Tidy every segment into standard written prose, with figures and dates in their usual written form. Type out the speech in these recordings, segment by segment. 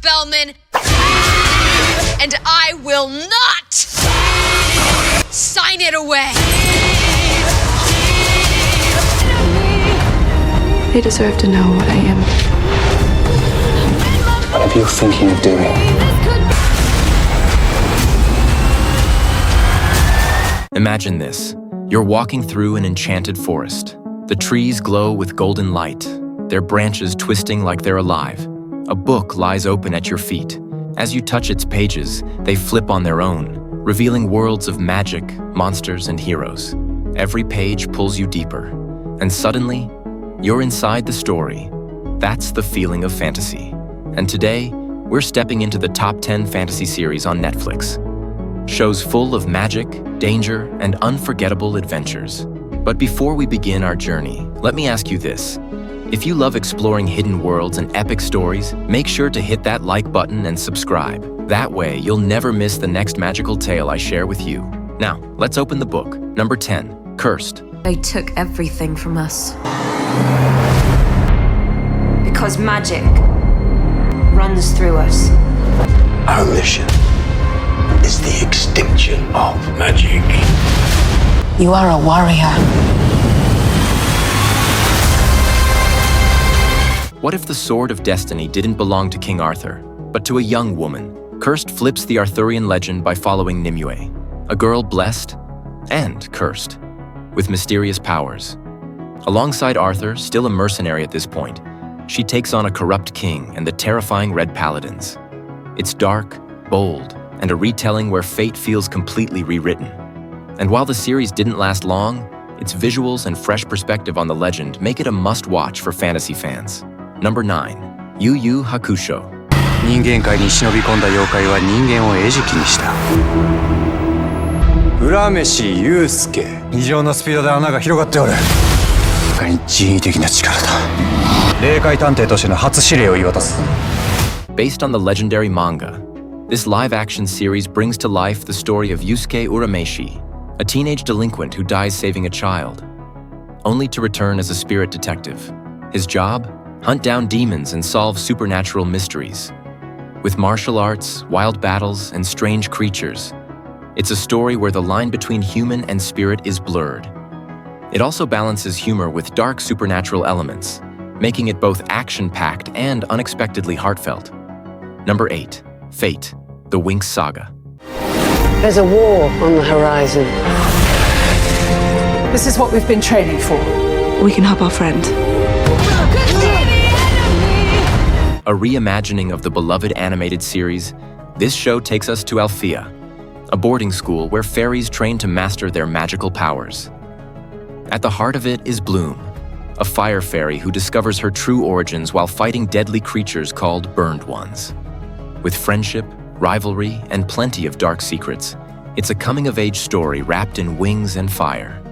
Spellman, and I will not sign it away. They deserve to know what I am. Whatever you're thinking of doing. Imagine this. You're walking through an enchanted forest. The trees glow with golden light, their branches twisting like they're alive. A book lies open at your feet. As you touch its pages, they flip on their own, revealing worlds of magic, monsters, and heroes. Every page pulls you deeper, and suddenly, you're inside the story. That's the feeling of fantasy. And today, we're stepping into the top 10 fantasy series on Netflix. Shows full of magic, danger, and unforgettable adventures. But before we begin our journey, let me ask you this. If you love exploring hidden worlds and epic stories, make sure to hit that like button and subscribe. That way, you'll never miss the next magical tale I share with you. Now, let's open the book. Number 10, Cursed. They took everything from us. Because magic runs through us. Our mission is the extinction of magic. You are a warrior. What if the Sword of Destiny didn't belong to King Arthur, but to a young woman? Cursed flips the Arthurian legend by following Nimue, a girl blessed and cursed, with mysterious powers. Alongside Arthur, still a mercenary at this point, she takes on a corrupt king and the terrifying Red Paladins. It's dark, bold, and a retelling where fate feels completely rewritten. And while the series didn't last long, its visuals and fresh perspective on the legend make it a must-watch for fantasy fans. Number 9, Yu Hakusho. 人間界に忍び込んだ妖怪は人間を餌食にした。浦飯祐介。異常なスピードで穴が広がっておる。人為的な力だ。霊界探偵としての初指令を言い渡す。Based on the legendary manga, this live-action series brings to life the story of Yusuke Urameshi, a teenage delinquent who dies saving a child, only to return as a spirit detective. His job? Hunt down demons and solve supernatural mysteries. With martial arts, wild battles, and strange creatures, it's a story where the line between human and spirit is blurred. It also balances humor with dark supernatural elements, making it both action-packed and unexpectedly heartfelt. Number 8, Fate, the Winx Saga. There's a war on the horizon. This is what we've been training for. We can help our friend. A reimagining of the beloved animated series, this show takes us to Althea, a boarding school where fairies train to master their magical powers. At the heart of it is Bloom, a fire fairy who discovers her true origins while fighting deadly creatures called Burned Ones. With friendship, rivalry, and plenty of dark secrets, it's a coming-of-age story wrapped in wings and fire.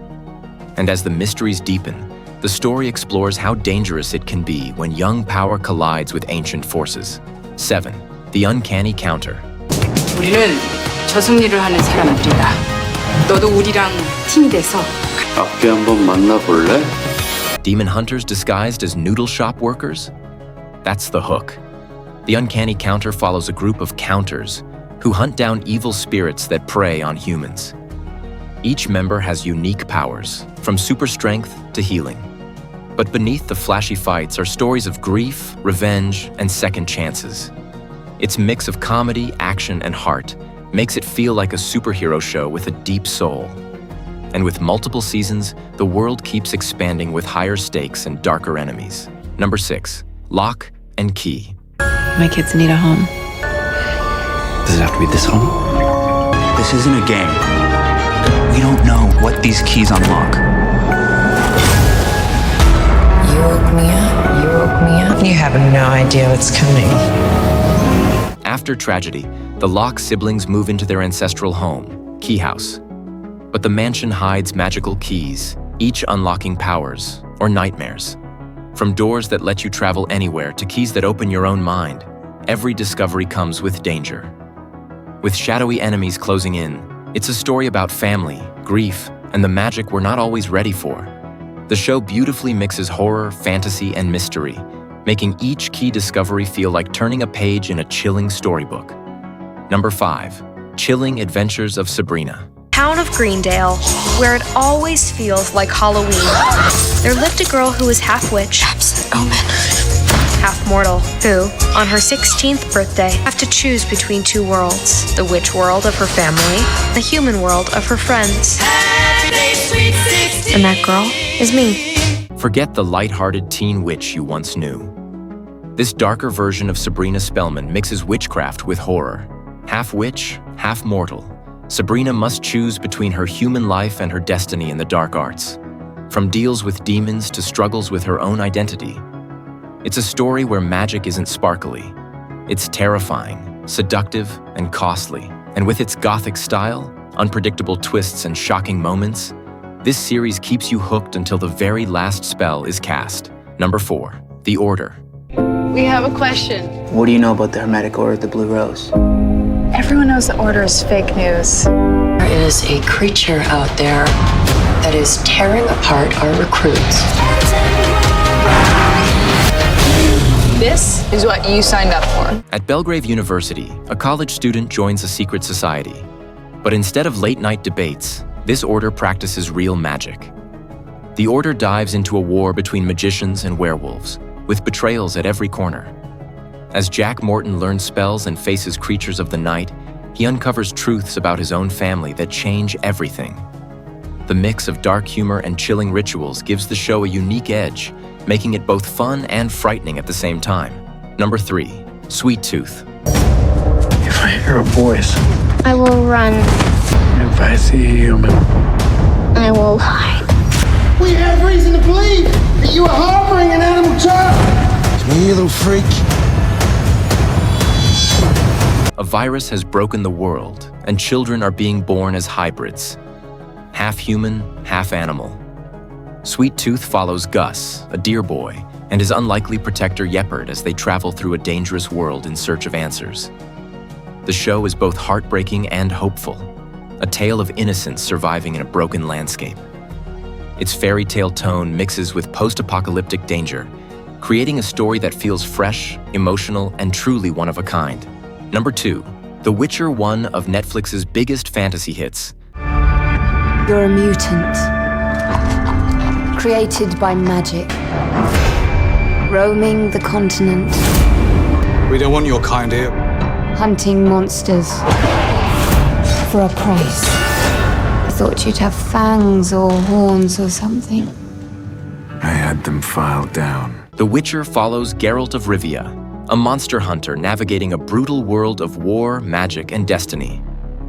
And as the mysteries deepen, the story explores how dangerous it can be when young power collides with ancient forces. 7. The Uncanny Counter. 우리는 저승리를 하는 사람들이다. 너도 우리랑 팀이 돼서 앞에 한번 만나볼래? Demon hunters disguised as noodle shop workers? That's the hook. The Uncanny Counter follows a group of counters who hunt down evil spirits that prey on humans. Each member has unique powers, from super strength to healing. But beneath the flashy fights are stories of grief, revenge, and second chances. Its mix of comedy, action, and heart makes it feel like a superhero show with a deep soul. And with multiple seasons, the world keeps expanding with higher stakes and darker enemies. Number 6, Locke Key. My kids need a home. Does it have to be this home? This isn't a game. We don't know what these keys unlock. You woke me up. You woke me up. You have no idea what's coming. After tragedy, the Locke siblings move into their ancestral home, Key House. But the mansion hides magical keys, each unlocking powers or nightmares. From doors that let you travel anywhere to keys that open your own mind, every discovery comes with danger. With shadowy enemies closing in, it's a story about family, grief, and the magic we're not always ready for. The show beautifully mixes horror, fantasy, and mystery, making each key discovery feel like turning a page in a chilling storybook. Number 5. Chilling Adventures of Sabrina. Town of Greendale, where it always feels like Halloween. There lived a girl who was half witch, half mortal, who, on her 16th birthday, have to choose between two worlds: the witch world of her family, the human world of her friends. And that girl is me. Forget the light-hearted teen witch you once knew. This darker version of Sabrina Spellman mixes witchcraft with horror. Half witch, half mortal, Sabrina must choose between her human life and her destiny in the dark arts. From deals with demons to struggles with her own identity. It's a story where magic isn't sparkly. It's terrifying, seductive, and costly. And with its gothic style, unpredictable twists, and shocking moments, this series keeps you hooked until the very last spell is cast. Number 4. The Order. We have a question. What do you know about the Hermetic Order of the Blue Rose? Everyone knows the Order is fake news. There is a creature out there that is tearing apart our recruits. This is what you signed up for. At Belgrave University, a college student joins a secret society. But instead of late-night debates, this order practices real magic. The Order dives into a war between magicians and werewolves, with betrayals at every corner. As Jack Morton learns spells and faces creatures of the night, he uncovers truths about his own family that change everything. The mix of dark humor and chilling rituals gives the show a unique edge, making it both fun and frightening at the same time. Number 3. Sweet Tooth. If I hear a voice, I will run. if I see a human, I will hide. We have reason to believe that you are harboring an animal child. come here, little freak. A virus has broken the world, and children are being born as hybrids. Half human, half animal. Sweet Tooth follows Gus, a deer boy, and his unlikely protector Yeppard as they travel through a dangerous world in search of answers. The show is both heartbreaking and hopeful, a tale of innocence surviving in a broken landscape. Its fairy tale tone mixes with post-apocalyptic danger, creating a story that feels fresh, emotional, and truly one of a kind. Number 2. The Witcher, one of Netflix's biggest fantasy hits. You're a mutant, created by magic, roaming the continent, We don't want your kind here. hunting monsters for a price. I thought you'd have fangs or horns or something. I had them filed down. The Witcher follows Geralt of Rivia, a monster hunter navigating a brutal world of war, magic, and destiny.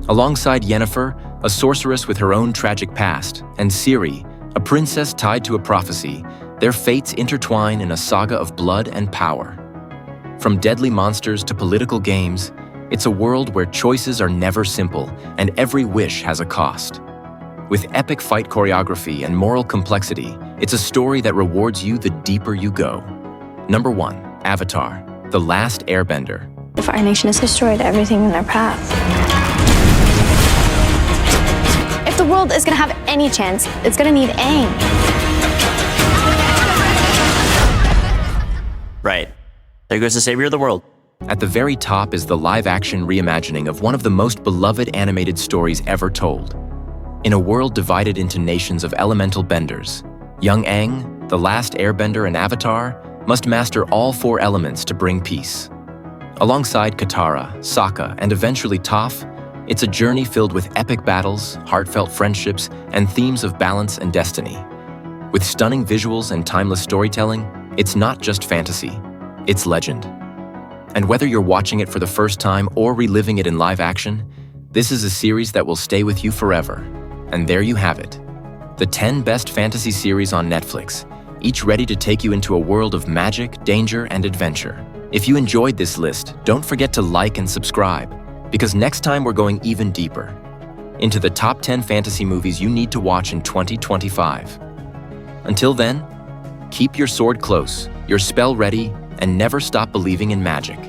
Alongside Yennefer, a sorceress with her own tragic past, and Ciri, a princess tied to a prophecy, their fates intertwine in a saga of blood and power. From deadly monsters to political games, it's a world where choices are never simple and every wish has a cost. With epic fight choreography and moral complexity, it's a story that rewards you the deeper you go. Number 1. Avatar, The Last Airbender. If our nation is destroyed, everything in their path. If the world is gonna have any chance, it's gonna need Aang. Right. There goes the savior of the world. At the very top is the live-action reimagining of one of the most beloved animated stories ever told. In a world divided into nations of elemental benders, young Aang, the last airbender and Avatar, must master all 4 elements to bring peace. Alongside Katara, Sokka, and eventually Toph, it's a journey filled with epic battles, heartfelt friendships, and themes of balance and destiny. With stunning visuals and timeless storytelling, it's not just fantasy, it's legend. And whether you're watching it for the first time or reliving it in live action, this is a series that will stay with you forever. And there you have it. The 10 best fantasy series on Netflix, each ready to take you into a world of magic, danger, and adventure. If you enjoyed this list, don't forget to like and subscribe, because next time we're going even deeper into the top 10 fantasy movies you need to watch in 2025. Until then, keep your sword close, your spell ready, and never stop believing in magic.